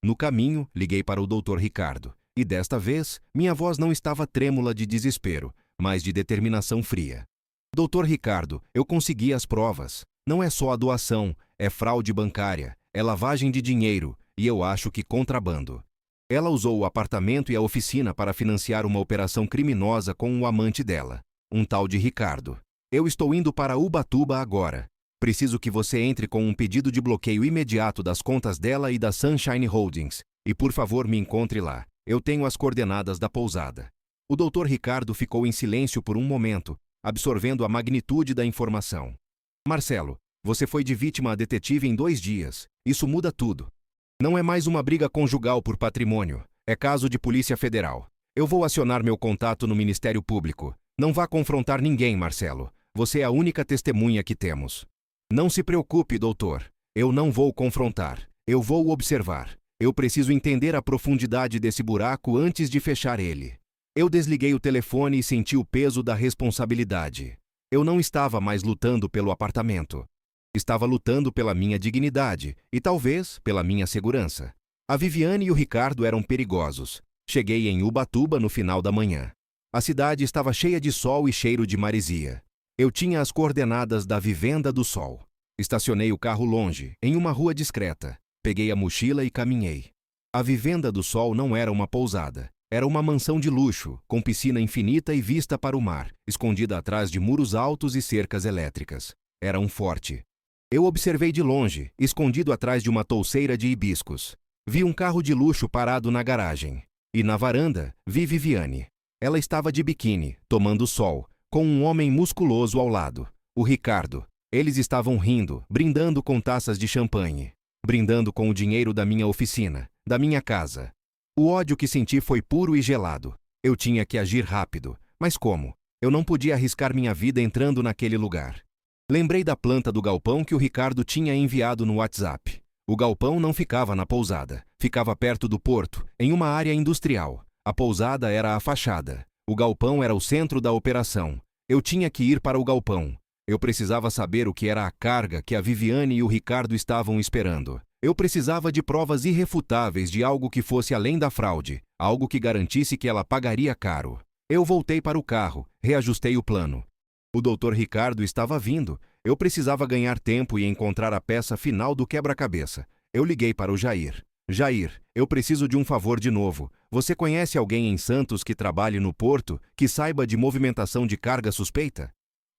No caminho, liguei para o Dr. Ricardo, e desta vez, minha voz não estava trêmula de desespero, mas de determinação fria. Dr. Ricardo, eu consegui as provas. Não é só a doação, é fraude bancária, é lavagem de dinheiro, e eu acho que contrabando. Ela usou o apartamento e a oficina para financiar uma operação criminosa com o amante dela, um tal de Ricardo. Eu estou indo para Ubatuba agora. Preciso que você entre com um pedido de bloqueio imediato das contas dela e da Sunshine Holdings. E por favor me encontre lá. Eu tenho as coordenadas da pousada. O Dr. Ricardo ficou em silêncio por um momento, absorvendo a magnitude da informação. Marcelo, você foi de vítima a detetive em 2 dias. Isso muda tudo. Não é mais uma briga conjugal por patrimônio. É caso de Polícia Federal. Eu vou acionar meu contato no Ministério Público. Não vá confrontar ninguém, Marcelo. Você é a única testemunha que temos. Não se preocupe, doutor. Eu não vou confrontar. Eu vou observar. Eu preciso entender a profundidade desse buraco antes de fechar ele. Eu desliguei o telefone e senti o peso da responsabilidade. Eu não estava mais lutando pelo apartamento. Estava lutando pela minha dignidade e talvez pela minha segurança. A Viviane e o Ricardo eram perigosos. Cheguei em Ubatuba no final da manhã. A cidade estava cheia de sol e cheiro de maresia. Eu tinha as coordenadas da Vivenda do Sol. Estacionei o carro longe, em uma rua discreta. Peguei a mochila e caminhei. A Vivenda do Sol não era uma pousada. Era uma mansão de luxo, com piscina infinita e vista para o mar, escondida atrás de muros altos e cercas elétricas. Era um forte. Eu observei de longe, escondido atrás de uma touceira de hibiscos. Vi um carro de luxo parado na garagem. E na varanda, vi Viviane. Ela estava de biquíni, tomando sol, com um homem musculoso ao lado, o Ricardo. Eles estavam rindo, brindando com taças de champanhe. Brindando com o dinheiro da minha oficina, da minha casa. O ódio que senti foi puro e gelado. Eu tinha que agir rápido. Mas como? Eu não podia arriscar minha vida entrando naquele lugar. Lembrei da planta do galpão que o Ricardo tinha enviado no WhatsApp. O galpão não ficava na pousada. Ficava perto do porto, em uma área industrial. A pousada era a fachada. O galpão era o centro da operação. Eu tinha que ir para o galpão. Eu precisava saber o que era a carga que a Viviane e o Ricardo estavam esperando. Eu precisava de provas irrefutáveis de algo que fosse além da fraude, algo que garantisse que ela pagaria caro. Eu voltei para o carro, reajustei o plano. O Dr. Ricardo estava vindo. Eu precisava ganhar tempo e encontrar a peça final do quebra-cabeça. Eu liguei para o Jair. Jair, eu preciso de um favor de novo. Você conhece alguém em Santos que trabalhe no porto, que saiba de movimentação de carga suspeita?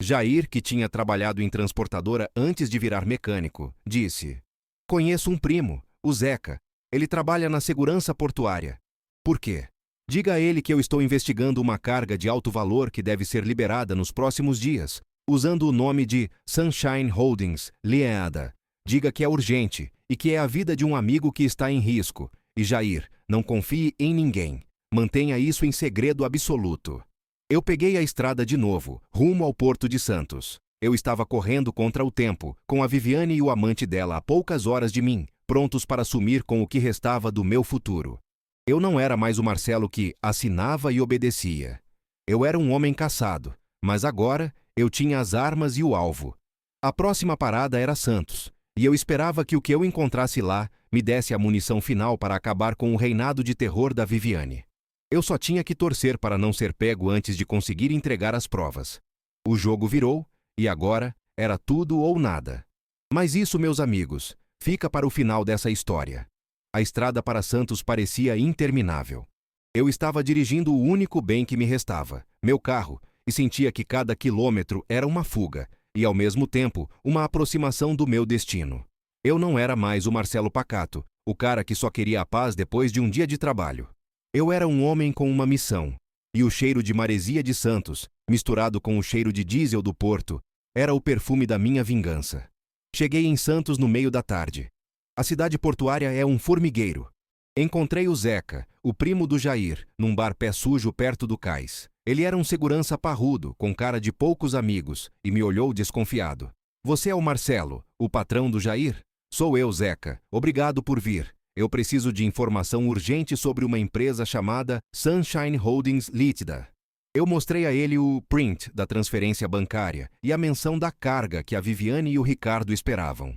Jair, que tinha trabalhado em transportadora antes de virar mecânico, disse: Conheço um primo, o Zeca. Ele trabalha na segurança portuária. Por quê? Diga a ele que eu estou investigando uma carga de alto valor que deve ser liberada nos próximos dias, usando o nome de Sunshine Holdings, Liada. Diga que é urgente e que é a vida de um amigo que está em risco. E Jair, não confie em ninguém. Mantenha isso em segredo absoluto. Eu peguei a estrada de novo, rumo ao Porto de Santos. Eu estava correndo contra o tempo, com a Viviane e o amante dela a poucas horas de mim, prontos para sumir com o que restava do meu futuro. Eu não era mais o Marcelo que assinava e obedecia. Eu era um homem caçado, mas agora eu tinha as armas e o alvo. A próxima parada era Santos, e eu esperava que o que eu encontrasse lá me desse a munição final para acabar com o reinado de terror da Viviane. Eu só tinha que torcer para não ser pego antes de conseguir entregar as provas. O jogo virou, e agora era tudo ou nada. Mas isso, meus amigos, fica para o final dessa história. A estrada para Santos parecia interminável. Eu estava dirigindo o único bem que me restava, meu carro, e sentia que cada quilômetro era uma fuga, e ao mesmo tempo, uma aproximação do meu destino. Eu não era mais o Marcelo pacato, o cara que só queria a paz depois de um dia de trabalho. Eu era um homem com uma missão, e o cheiro de maresia de Santos, misturado com o cheiro de diesel do porto, era o perfume da minha vingança. Cheguei em Santos no meio da tarde. A cidade portuária é um formigueiro. Encontrei o Zeca, o primo do Jair, num bar pé sujo perto do cais. Ele era um segurança parrudo, com cara de poucos amigos, e me olhou desconfiado. Você é o Marcelo, o patrão do Jair? Sou eu, Zeca. Obrigado por vir. Eu preciso de informação urgente sobre uma empresa chamada Sunshine Holdings Ltda. Eu mostrei a ele o print da transferência bancária e a menção da carga que a Viviane e o Ricardo esperavam.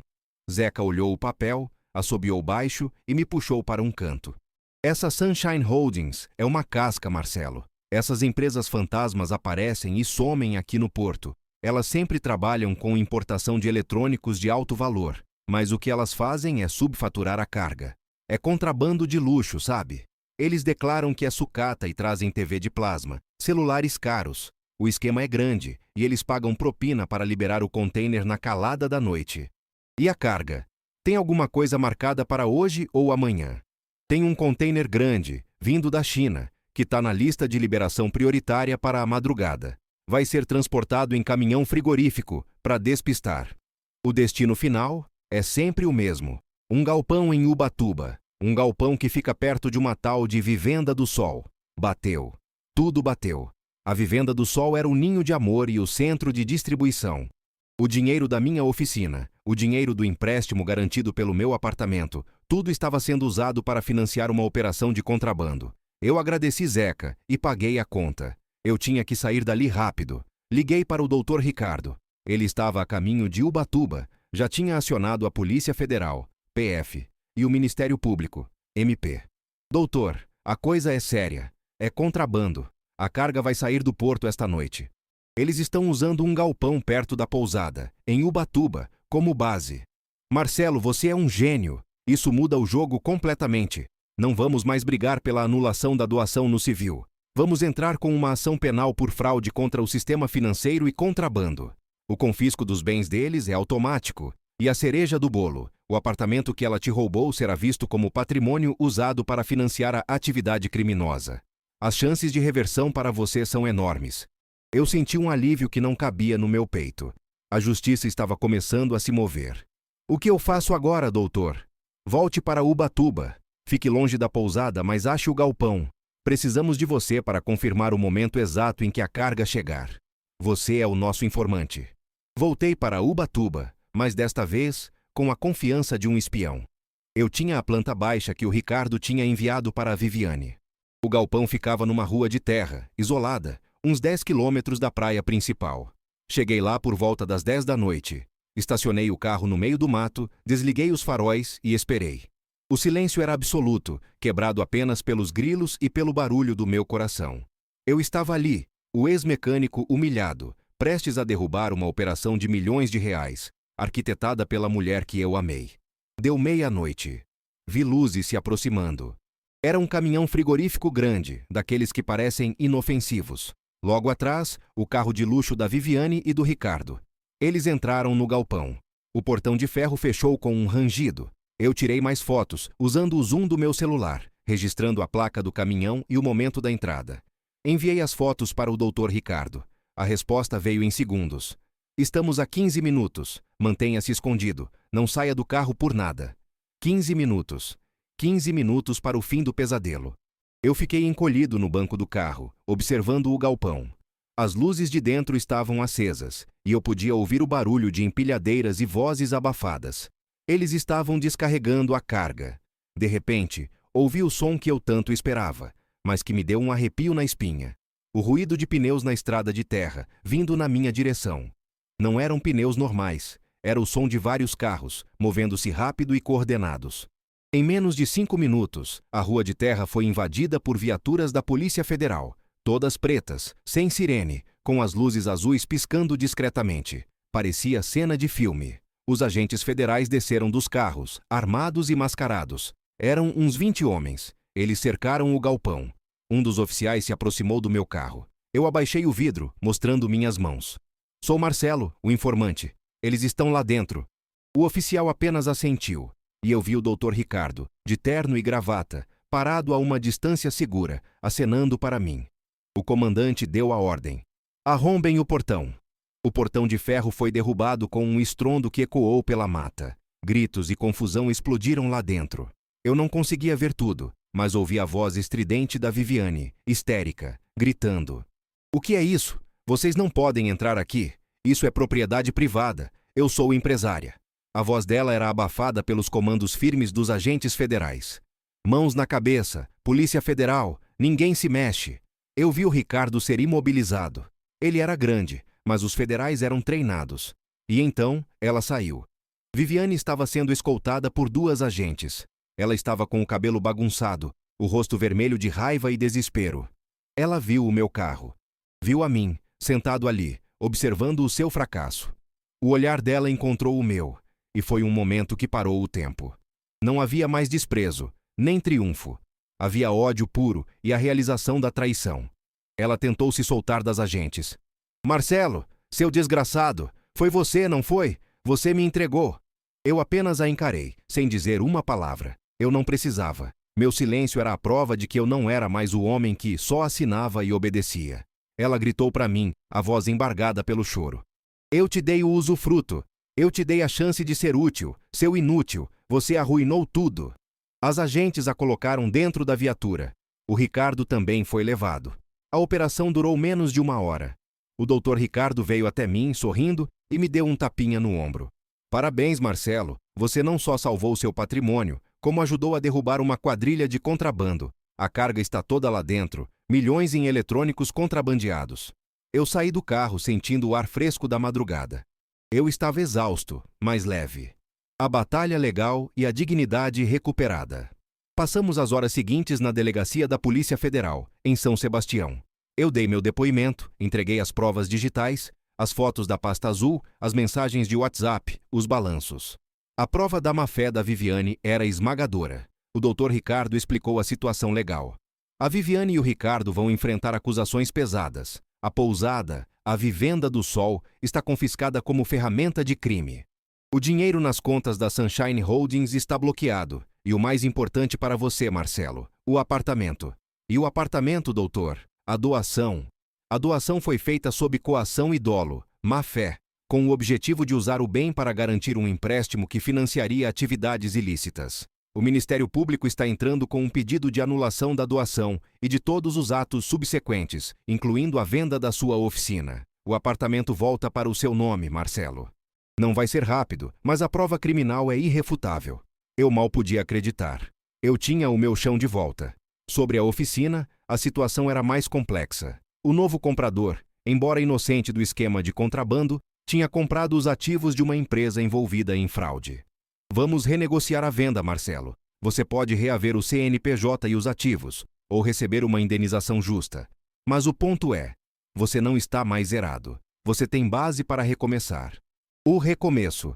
Zeca olhou o papel, assobiou baixo e me puxou para um canto. Essa Sunshine Holdings é uma casca, Marcelo. Essas empresas fantasmas aparecem e somem aqui no porto. Elas sempre trabalham com importação de eletrônicos de alto valor, mas o que elas fazem é subfaturar a carga. É contrabando de luxo, sabe? Eles declaram que é sucata e trazem TV de plasma, celulares caros. O esquema é grande e eles pagam propina para liberar o container na calada da noite. E a carga? Tem alguma coisa marcada para hoje ou amanhã? Tem um container grande, vindo da China, que está na lista de liberação prioritária para a madrugada. Vai ser transportado em caminhão frigorífico para despistar. O destino final é sempre o mesmo. Um galpão em Ubatuba. Um galpão que fica perto de uma tal de Vivenda do Sol. Bateu. Tudo bateu. A Vivenda do Sol era o ninho de amor e o centro de distribuição. O dinheiro da minha oficina, o dinheiro do empréstimo garantido pelo meu apartamento, tudo estava sendo usado para financiar uma operação de contrabando. Eu agradeci Zeca e paguei a conta. Eu tinha que sair dali rápido. Liguei para o Dr. Ricardo. Ele estava a caminho de Ubatuba, já tinha acionado a Polícia Federal, PF, e o Ministério Público, MP. Doutor, a coisa é séria. É contrabando. A carga vai sair do porto esta noite. Eles estão usando um galpão perto da pousada, em Ubatuba, como base. Marcelo, você é um gênio. Isso muda o jogo completamente. Não vamos mais brigar pela anulação da doação no civil. Vamos entrar com uma ação penal por fraude contra o sistema financeiro e contrabando. O confisco dos bens deles é automático. E a cereja do bolo, o apartamento que ela te roubou será visto como patrimônio usado para financiar a atividade criminosa. As chances de reversão para você são enormes. Eu senti um alívio que não cabia no meu peito. A justiça estava começando a se mover. O que eu faço agora, doutor? Volte para Ubatuba. Fique longe da pousada, mas ache o galpão. Precisamos de você para confirmar o momento exato em que a carga chegar. Você é o nosso informante. Voltei para Ubatuba, mas desta vez com a confiança de um espião. Eu tinha a planta baixa que o Ricardo tinha enviado para a Viviane. O galpão ficava numa rua de terra, isolada, uns 10 quilômetros da praia principal. Cheguei lá por volta das 10 da noite. Estacionei o carro no meio do mato, desliguei os faróis e esperei. O silêncio era absoluto, quebrado apenas pelos grilos e pelo barulho do meu coração. Eu estava ali, o ex-mecânico humilhado, prestes a derrubar uma operação de milhões de reais, arquitetada pela mulher que eu amei. Deu meia-noite. Vi luzes se aproximando. Era um caminhão frigorífico grande, daqueles que parecem inofensivos. Logo atrás, o carro de luxo da Viviane e do Ricardo. Eles entraram no galpão. O portão de ferro fechou com um rangido. Eu tirei mais fotos, usando o zoom do meu celular, registrando a placa do caminhão e o momento da entrada. Enviei as fotos para o Dr. Ricardo. A resposta veio em segundos. Estamos a 15 minutos. Mantenha-se escondido. Não saia do carro por nada. 15 minutos. 15 minutos para o fim do pesadelo. Eu fiquei encolhido no banco do carro, observando o galpão. As luzes de dentro estavam acesas, e eu podia ouvir o barulho de empilhadeiras e vozes abafadas. Eles estavam descarregando a carga. De repente, ouvi o som que eu tanto esperava, mas que me deu um arrepio na espinha. O ruído de pneus na estrada de terra, vindo na minha direção. Não eram pneus normais, era o som de vários carros, movendo-se rápido e coordenados. Em menos de 5 minutos, a rua de terra foi invadida por viaturas da Polícia Federal, todas pretas, sem sirene, com as luzes azuis piscando discretamente. Parecia cena de filme. Os agentes federais desceram dos carros, armados e mascarados. Eram uns 20 homens. Eles cercaram o galpão. Um dos oficiais se aproximou do meu carro. Eu abaixei o vidro, mostrando minhas mãos. Sou Marcelo, o informante. Eles estão lá dentro. O oficial apenas assentiu. E eu vi o Dr. Ricardo, de terno e gravata, parado a uma distância segura, acenando para mim. O comandante deu a ordem. Arrombem o portão. O portão de ferro foi derrubado com um estrondo que ecoou pela mata. Gritos e confusão explodiram lá dentro. Eu não conseguia ver tudo, mas ouvi a voz estridente da Viviane, histérica, gritando. O que é isso? Vocês não podem entrar aqui. Isso é propriedade privada. Eu sou empresária. A voz dela era abafada pelos comandos firmes dos agentes federais. Mãos na cabeça, Polícia Federal, ninguém se mexe. Eu vi o Ricardo ser imobilizado. Ele era grande, mas os federais eram treinados. E então, ela saiu. Viviane estava sendo escoltada por 2 agentes. Ela estava com o cabelo bagunçado, o rosto vermelho de raiva e desespero. Ela viu o meu carro. Viu a mim, sentado ali, observando o seu fracasso. O olhar dela encontrou o meu, e foi um momento que parou o tempo. Não havia mais desprezo, nem triunfo. Havia ódio puro e a realização da traição. Ela tentou se soltar das agentes. Marcelo, seu desgraçado, foi você, não foi? Você me entregou. Eu apenas a encarei, sem dizer uma palavra. Eu não precisava. Meu silêncio era a prova de que eu não era mais o homem que só assinava e obedecia. Ela gritou para mim, a voz embargada pelo choro. Eu te dei o usufruto. Eu te dei a chance de ser útil, seu inútil. Você arruinou tudo. As agentes a colocaram dentro da viatura. O Ricardo também foi levado. A operação durou menos de 1 hora. O Dr. Ricardo veio até mim, sorrindo, e me deu um tapinha no ombro. Parabéns, Marcelo. Você não só salvou seu patrimônio, como ajudou a derrubar uma quadrilha de contrabando. A carga está toda lá dentro, milhões em eletrônicos contrabandeados. Eu saí do carro sentindo o ar fresco da madrugada. Eu estava exausto, mas leve. A batalha legal e a dignidade recuperada. Passamos as horas seguintes na delegacia da Polícia Federal, em São Sebastião. Eu dei meu depoimento, entreguei as provas digitais, as fotos da pasta azul, as mensagens de WhatsApp, os balanços. A prova da má-fé da Viviane era esmagadora. O Dr. Ricardo explicou a situação legal. A Viviane e o Ricardo vão enfrentar acusações pesadas. A pousada, a Vivenda do Sol, está confiscada como ferramenta de crime. O dinheiro nas contas da Sunshine Holdings está bloqueado. E o mais importante para você, Marcelo, o apartamento. E o apartamento, doutor? A doação. A doação foi feita sob coação e dolo, má-fé, com o objetivo de usar o bem para garantir um empréstimo que financiaria atividades ilícitas. O Ministério Público está entrando com um pedido de anulação da doação e de todos os atos subsequentes, incluindo a venda da sua oficina. O apartamento volta para o seu nome, Marcelo. Não vai ser rápido, mas a prova criminal é irrefutável. Eu mal podia acreditar. Eu tinha o meu chão de volta. Sobre a oficina, a situação era mais complexa. O novo comprador, embora inocente do esquema de contrabando, tinha comprado os ativos de uma empresa envolvida em fraude. Vamos renegociar a venda, Marcelo. Você pode reaver o CNPJ e os ativos, ou receber uma indenização justa. Mas o ponto é, você não está mais zerado. Você tem base para recomeçar. O recomeço.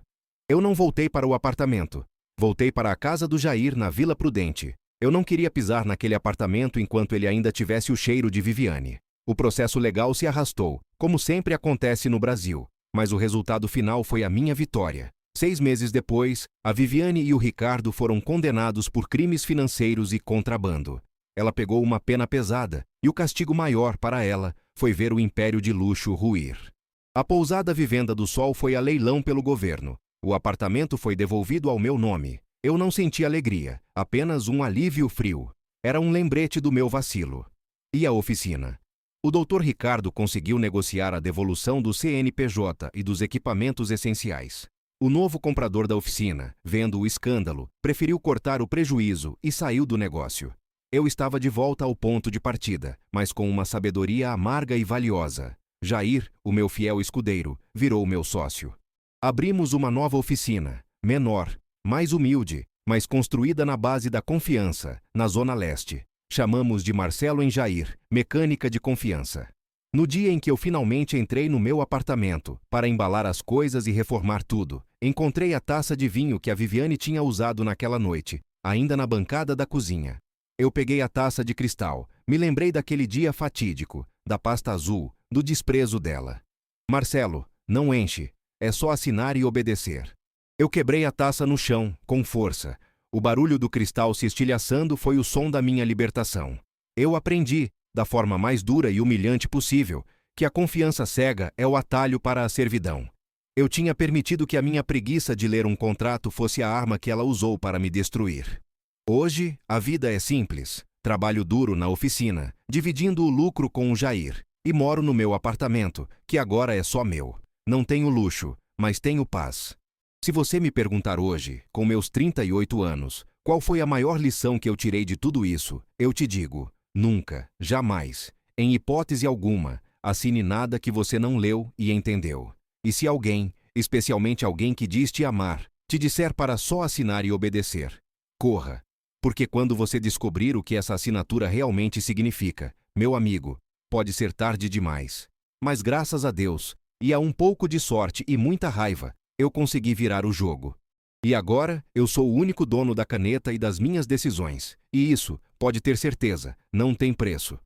Eu não voltei para o apartamento. Voltei para a casa do Jair na Vila Prudente. Eu não queria pisar naquele apartamento enquanto ele ainda tivesse o cheiro de Viviane. O processo legal se arrastou, como sempre acontece no Brasil, mas o resultado final foi a minha vitória. 6 meses depois, a Viviane e o Ricardo foram condenados por crimes financeiros e contrabando. Ela pegou uma pena pesada, e o castigo maior para ela foi ver o império de luxo ruir. A pousada Vivenda do Sol foi a leilão pelo governo. O apartamento foi devolvido ao meu nome. Eu não senti alegria, apenas um alívio frio. Era um lembrete do meu vacilo. E a oficina? O Dr. Ricardo conseguiu negociar a devolução do CNPJ e dos equipamentos essenciais. O novo comprador da oficina, vendo o escândalo, preferiu cortar o prejuízo e saiu do negócio. Eu estava de volta ao ponto de partida, mas com uma sabedoria amarga e valiosa. Jair, o meu fiel escudeiro, virou meu sócio. Abrimos uma nova oficina, menor, mais humilde, mas construída na base da confiança, na Zona Leste. Chamamos de Marcelo em Jair, mecânica de confiança. No dia em que eu finalmente entrei no meu apartamento, para embalar as coisas e reformar tudo, encontrei a taça de vinho que a Viviane tinha usado naquela noite, ainda na bancada da cozinha. Eu peguei a taça de cristal, me lembrei daquele dia fatídico, da pasta azul, do desprezo dela. Marcelo, não enche, é só assinar e obedecer. Eu quebrei a taça no chão, com força. O barulho do cristal se estilhaçando foi o som da minha libertação. Eu aprendi, da forma mais dura e humilhante possível, que a confiança cega é o atalho para a servidão. Eu tinha permitido que a minha preguiça de ler um contrato fosse a arma que ela usou para me destruir. Hoje, a vida é simples. Trabalho duro na oficina, dividindo o lucro com o Jair, e moro no meu apartamento, que agora é só meu. Não tenho luxo, mas tenho paz. Se você me perguntar hoje, com meus 38 anos, qual foi a maior lição que eu tirei de tudo isso, eu te digo, nunca, jamais, em hipótese alguma, assine nada que você não leu e entendeu. E se alguém, especialmente alguém que diz te amar, te disser para só assinar e obedecer, corra. Porque quando você descobrir o que essa assinatura realmente significa, meu amigo, pode ser tarde demais. Mas graças a Deus, e a um pouco de sorte e muita raiva, eu consegui virar o jogo. E agora, eu sou o único dono da caneta e das minhas decisões. E isso, Pode ter certeza, não tem preço.